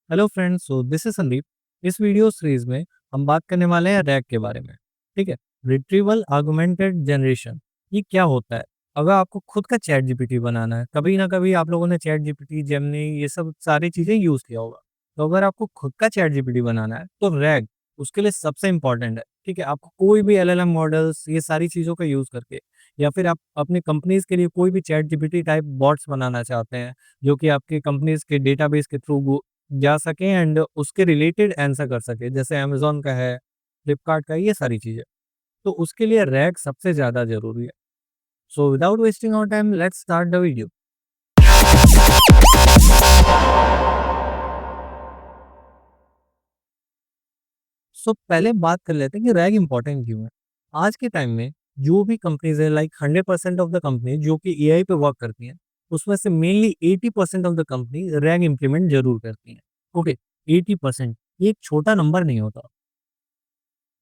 Hello friends, so this is Sandeep. इस video series में हम बात करने वाले हैं रैग के बारे में। ठीक है। रिट्रीवल आर्गुमेंटेड जनरेशन, ये क्या होता है? अगर आपको खुद का चैट जीपीटी बनाना है, कभी ना कभी आप लोगों ने चैट जीपीटी, जेमिनी, ये सब सारी चीजें यूज किया होगा। तो अगर आपको खुद का चैट जीपीटी बनाना है तो रैग उसके लिए सबसे इंपॉर्टेंट है। ठीक है। आपको कोई भी एलएलएम मॉडल्स, ये सारी चीजों का यूज करके, या फिर आप अपनी कंपनीज के लिए कोई भी चैट जीपीटी टाइप बॉट्स बनाना चाहते हैं जो कि आपके कंपनीज के डेटाबेस के थ्रू जा सकें एंड उसके रिलेटेड आंसर कर सके, जैसे अमेज़न का है, फ्लिपकार्ट का है, ये सारी चीज़ें। तो उसके लिए रैग सबसे ज़्यादा ज़रूरी है। So without wasting our time, let's start the video. So पहले बात कर लेते हैं कि रैग इंपॉर्टेंट क्यों है। आज के टाइम में जो भी कंपनीज़ है, लाइक 100% ऑफ द कंपनी जो कि एआई पे वर्क करती हैं, उसमें से mainly 80% of the company rag implement ज़रूर करती हैं। ओके, 80%, ये एक छोटा नंबर नहीं होता।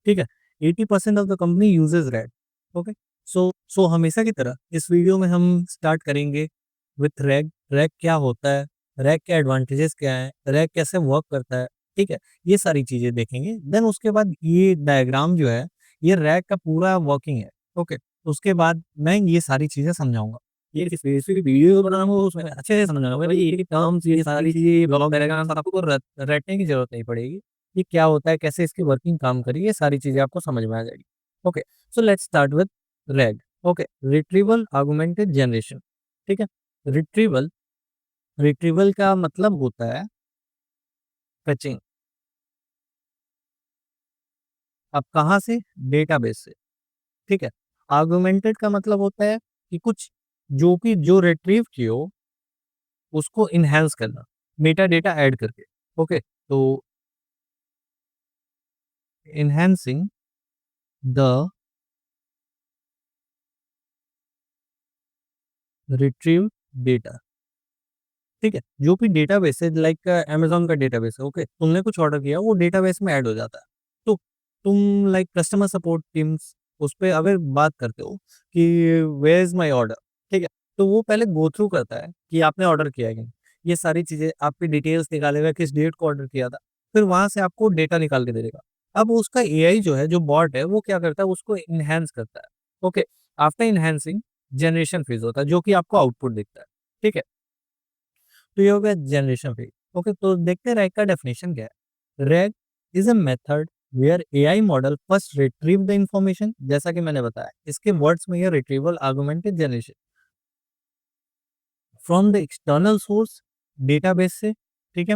ठीक है। 80% of the company uses RAG. Okay. So हमेशा की तरह इस वीडियो में हम स्टार्ट करेंगे विथ रैग। रैग क्या होता है, रैग के एडवांटेजेस क्या है, रैग कैसे वर्क करता है। ठीक है। ये सारी चीजें देखेंगे। देन उसके बाद ये डायग्राम जो है, ये रैग का पूरा वर्किंग है। ओके। उसके बाद मैं ये सारी चीजें समझाऊंगा। ये स्पेसिफिक वीडियो बनाऊंगा, उसमें अच्छे से समझाऊंगा भाई, ये टर्म्स, ये सारी चीजें, ब्लॉग डायग्राम, आपको रटने की जरूरत नहीं पड़ेगी। ये क्या होता है, कैसे इसकी वर्किंग काम करी, ये सारी चीज़ें आपको समझ में आ जाएगी। Okay, so let's start with RAG. Okay, retrieval augmented generation. ठीक है। रिट्रीवल रिट्रीवल का मतलब होता है फेचिंग। अब कहाँ से? डेटाबेस से। ठीक है। आर्गुमेंटेड का मतलब होता है कि कुछ जो रिट्रीव किए हो उसको इनहेंस करना, मेटा डेटा ऐड करके। ओके, तो इनहेंसिंग द रिट्रीव डेटा। ठीक है। जो भी डेटाबेस है, लाइक अमेज़न का डेटाबेस है, ओके, तुमने कुछ ऑर्डर किया, वो डेटाबेस में ऐड हो जाता है। तो तुम लाइक कस्टमर सपोर्ट टीम्स, उस पे अगर बात करते हो कि वेयर इज़ माय ऑर्डर, ठीक है? तो वो पहले गो थ्रू करता है कि आपने ऑर्डर किया है कि नहीं। ये सारी चीज़ें आपकी डिटेल्स निकालेगा, किस डेट को ऑर्डर किया था, फिर वहाँ से आपको डेटा निकाल के दे देगा। अब उसका एआई जो है, जो बॉट है, वो क्या करता है, उसको एनहांस करता है। Okay, after enhancing generation phase होता है, जो कि आपको आउटपुट दिखता है। ठीक है? तो ये हो गया जनरेशन फेज। ओके, तो देखते हैं रैग का डेफिनेशन क्या है। RAG is a method where AI model first retrieve the information, जैसा कि मैंने बताया, इसके वर्ड्स में ये retrieval augmented generation from the external source, database से। ठीक है।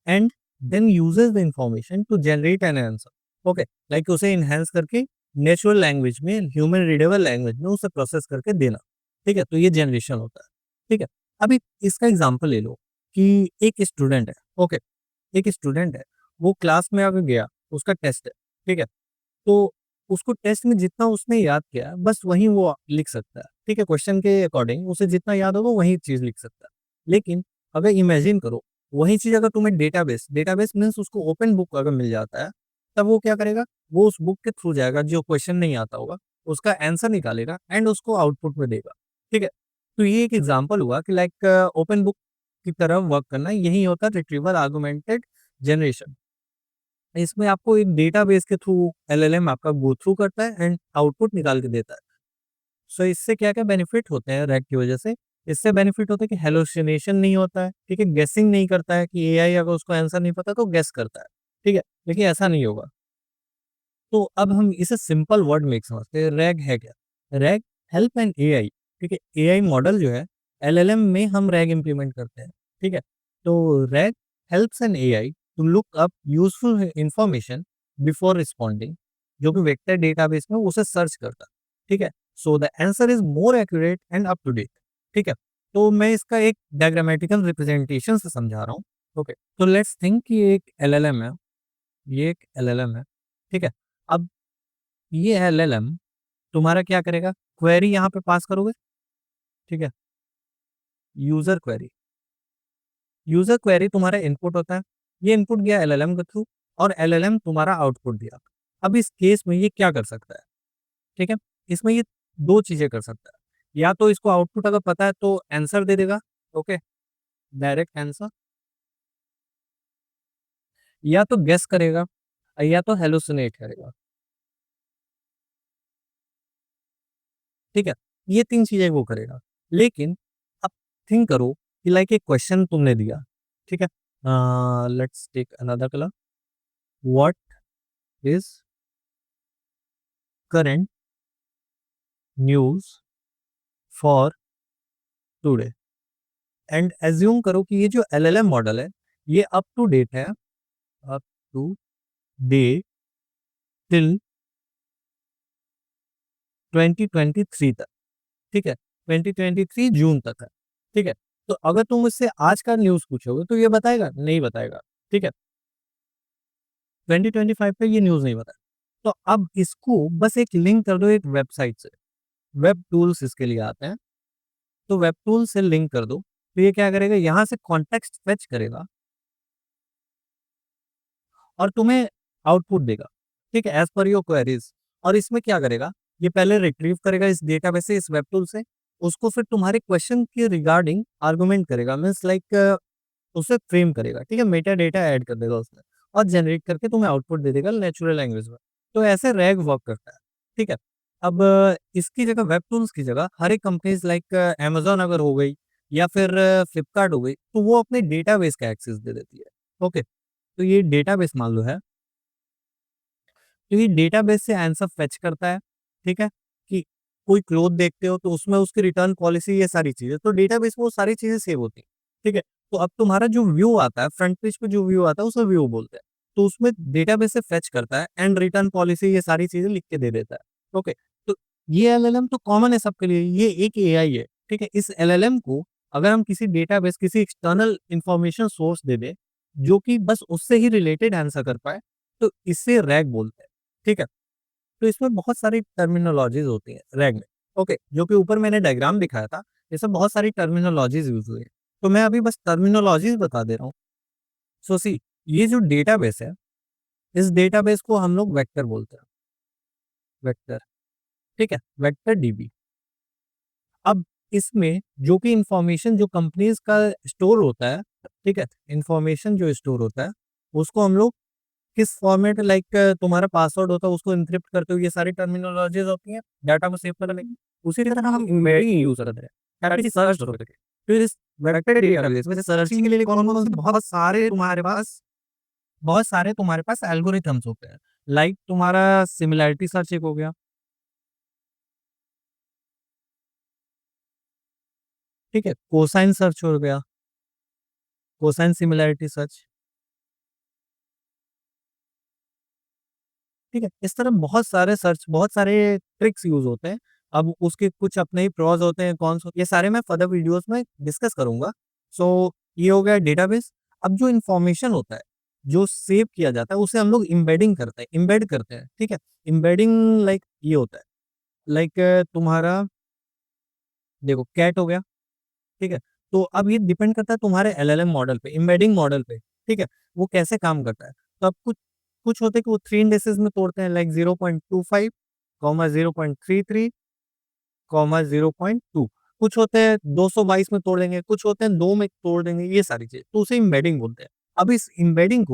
And then uses the information to generate an answer. Okay, like उसे इनहेंस करके नेचुरल लैंग्वेज में, ह्यूमन रीडेबल लैंग्वेज में उसे प्रोसेस करके देना। ठीक है, तो ये जनरेशन होता है। ठीक है। अभी इसका एग्जांपल ले लो कि एक स्टूडेंट है। ओके, एक स्टूडेंट है, वो क्लास में अगर गया, उसका टेस्ट है। ठीक है। तो उसको टेस्ट में जितना उसने याद किया, बस वही वो लिख सकता है। ठीक है, क्वेश्चन के अकॉर्डिंग उसे जितना याद होगा वही चीज़ लिख सकता है। लेकिन अगर इमेजिन करो, वही चीज़ अगर तुम्हें डेटाबेस डेटाबेस मीन्स उसको ओपन बुक अगर मिल जाता है, तब वो क्या करेगा? वो उस बुक के थ्रू जाएगा, जो क्वेश्चन नहीं आता होगा, उसका आंसर निकालेगा एंड उसको आउटपुट में देगा। ठीक है? तो ये एक एग्जांपल हुआ कि लाइक ओपन बुक की तरह वर्क करना, यही होता है रिट्रीवल आर्गुमेंटेड जनरेशन। इसमें आपको एक डेटाबेस के थ्रू एलएलएम आपका गो थ्रू करता है एंड आउटपुट निकाल के देता है। सो इससे क्या-क्या बेनिफिट होते हैं रैग की वजह से? इससे बेनिफिट होता है कि हैलुसिनेशन नहीं होता है, ठीक है? गेसिंग नहीं करता है कि एआई अगर उसको आंसर नहीं पता तो गेस करता है, ठीक है? लेकिन ऐसा नहीं होगा। तो अब हम इसे सिंपल वर्ड में एक समझते हैं, रैग है क्या? रैग हेल्प एन एआई, ठीक है? एआई मॉडल जो है, एलएलएम में हम रैग इम्प्लीमेंट करते हैं, ठीक है? तो RAG helps an AI to look up useful information before responding, जो कि वेक्टर डेटाबेस में उसे सर्च करता है, ठीक है? So the answer is more accurate and up to date. ठीक है? तो मैं इसका एक डायग्रामेटिकल रिप्रेजेंटेशन से समझा रहा हूँ। ओके, तो लेट्स थिंक कि एक एलएलएम है, ये एक एलएलएम है, ठीक है? अब ये एलएलएम तुम्हारा क्या करेगा? क्वेरी यहाँ पे पास करोगे, ठीक है? User query. यूज़र क्वेरी तुम्हारा इनपुट होता है। ये इनपुट गया एलएलएम के थ्रू और एलएलएम तुम्हारा आउटपुट दिया। अब इस केस में ये क्या कर सकता है? ठीक है? इसमें ये 2 चीज़ें कर सकता है। या तो इसको आउटपुट अगर पता है तो आंसर दे देगा, ओके? Direct answer. या तो गेस करेगा या तो हेलुसिनेट करेगा, ठीक है? ये 3 चीज़ें वो करेगा। लेकिन अब थिंक करो कि लाइक एक क्वेश्चन तुमने दिया, ठीक है? Let's take another colour, what is current news for today? And assume करो कि ये जो एलएलएम मॉडल है, ये अप टू डेट है, अप टू डेट टिल 2023 तक, ठीक है? 2023 जून तक है, ठीक है? तो अगर तुम इससे आज का न्यूज़ पूछोगे तो ये बताएगा? नहीं बताएगा, ठीक है? 2025 पे ये न्यूज़ नहीं बताया। तो अब इसको बस एक लिंक कर दो एक वेबसाइट से, वेब टूल्स इसके लिए आते हैं, तो वेब टूल्स से लिंक कर दो, तो ये क्या करेगा यहाँ से कॉन्टेक्स्ट फेच करेगा और तुम्हें आउटपुट देगा, ठीक है? As per your queries. और इसमें क्या करेगा, ये पहले रिट्रीव करेगा इस डेटाबेस से, इस वेब टूल से, उसको फिर तुम्हारे क्वेश्चन के रिगार्डिंग आर्गुमेंट करेगा, मीन्स लाइक उसे फ्रेम करेगा, ठीक है? मेटा डेटा ऐड कर देगा उसमें और जनरेट करके तुम्हें आउटपुट दे देगा नेचुरल लैंग्वेज में। तो ऐसे रैग वर्क करता है, ठीक है? अब इसकी जगह वेब टूल्स की जगह हर एक कंपनीज़ लाइक अमेज़न अगर हो गई या फिर फ्लिपकार्ट हो गई, तो वो अपने डेटाबेस का एक्सेस दे देती है, ओके? तो ये डेटाबेस मान लो है, तो ये डेटाबेस से आंसर फेच करता है, ठीक है? कि कोई क्लॉथ देखते हो तो उसमें उसकी रिटर्न पॉलिसी ये सारी चीज़ें, तो डेटाबेस में वो सारी चीज़ें सेव होती हैं, ठीक है? तो अब तुम्हारा जो व्यू आता है, फ्रंट पेज पे जो व्यू आता है उसे व्यू बोलते हैं। तो उसमें डेटाबेस से फेच करता है एंड रिटर्न पॉलिसी ये सारी चीज़ें लिख के दे देता है, ओके? तो ये एलएलएम तो कॉमन है सबके लिए, ये एक एआई है, ठीक है? इस एलएलएम को अगर हम किसी डेटाबेस, किसी एक्सटर्नल इन्फॉर्मेशन सोर्स दे दें, जो कि बस उससे ही रिलेटेड आंसर कर पाए, तो इसे रैग बोलते हैं, ठीक है? तो इसमें बहुत सारी टर्मिनोलॉजीज़ होती हैं रैग में, ओके, जो कि ऊपर मैंने डायग्राम दिखाया था, इसमें बहुत सारी टर्मिनोलॉजीज़ यूज़ हुई है। तो मैं अभी बस टर्मिनोलॉजीज़ बता दे रहा हूँ। सो सी ये जो डेटाबेस है, इस डेटाबेस को हम लोग वेक्टर बोलते हैं, वेक्टर, ठीक है? Vector dB. अब इसमें जो कि इन्फॉर्मेशन जो कंपनीज़ का स्टोर होता है, ठीक है? इन्फॉर्मेशन जो स्टोर होता है, उसको हम लोग किस फॉर्मेट लाइक तुम्हारा पासवर्ड होता है उसको एन्क्रिप्ट करते हो, ये सारी टर्मिनोलॉजीज़ होती हैं, डाटा को सेव करने की। उसी तरह हम एम्बेडिंग यूज़ करते हैं, ताकि सर्च हो सके। फिर इस वेक्टर डेटाबेस में सर्चिंग के लिए कौन-कौन से बहुत सारे तुम्हारे पास एल्गोरिथम्स होते हैं। लाइक तुम्हारा सिमिलैरिटी सर्च एक हो गया, ठीक है? कोसाइन सर्च हो गया, कोसाइन सिमिलैरिटी सर्च, ठीक है? इस तरह बहुत सारे सर्च, बहुत सारे ट्रिक्स यूज़ होते हैं। अब उसके कुछ अपने ही प्रोस होते हैं, कॉन्स होते हैं, ये सारे मैं फर्दर वीडियोज़ में डिस्कस करूँगा। सो ये हो गया डेटाबेस। अब जो इन्फॉर्मेशन होता है, जो सेव किया जाता है, उसे हम लोग एम्बेडिंग करते हैं, एम्बेड करते हैं, ठीक है? एम्बेडिंग लाइक ये होता है, लाइक तुम्हारा देखो कैट हो गया, ठीक है? तो अब ये डिपेंड करता है तुम्हारे एलएलएम मॉडल पे, एम्बेडिंग मॉडल पे, ठीक है? वो कैसे काम करता है। तो अब कुछ कुछ होते हैं कि वो 3 इंडेसेस में तोड़ते हैं लाइक 0.25 0.33 0.2, कुछ होते हैं 222 में तोड़ देंगे, कुछ होते हैं 2 में तोड़ देंगे, ये सारी चीज़ें। तो उसे एम्बेडिंग बोलते हैं। अब इस एम्बेडिंग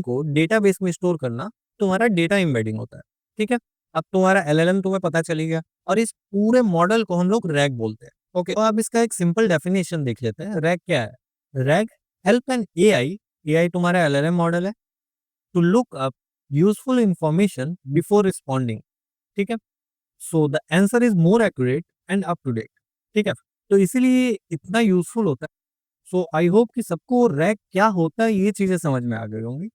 को डेटाबेस में स्टोर करना तुम्हारा डेटा एम्बेडिंग होता है, ठीक है? अब तुम्हारा एलएलएम तुम्हें पता चली गया और इस पूरे मॉडल को हम लोग रैग बोलते हैं, ओके? तो अब इसका एक सिंपल डेफिनेशन देख लेते हैं, रैग क्या है? RAG help an AI, AI तुम्हारा एलएलएम मॉडल है, to look up useful information before responding, ठीक है? So the answer is more accurate and up to date, ठीक है? तो इसीलिए इतना यूज़फुल होता है। सो आई होप कि सबको रैग क्या होता है ये चीज़ें समझ में आ गई होंगी।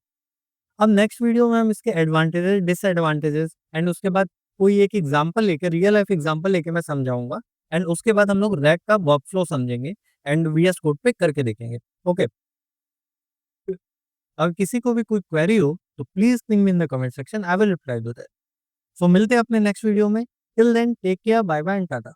अब नेक्स्ट वीडियो में हम इसके एडवांटेजेस, डिसएडवांटेजेस एंड उसके बाद कोई एक एग्जांपल लेके, रियल लाइफ एग्जांपल लेके मैं समझाऊँगा एंड उसके बाद हम लोग रैग का वर्कफ्लो समझेंगे एंड वीएस कोड पे करके देखेंगे। ओके? अगर किसी को भी कोई क्वेरी हो तो please ping me in the comment section, I will reply to that. So मिलते हैं अपने नेक्स्ट वीडियो में। Till then take care, bye bye and Tata.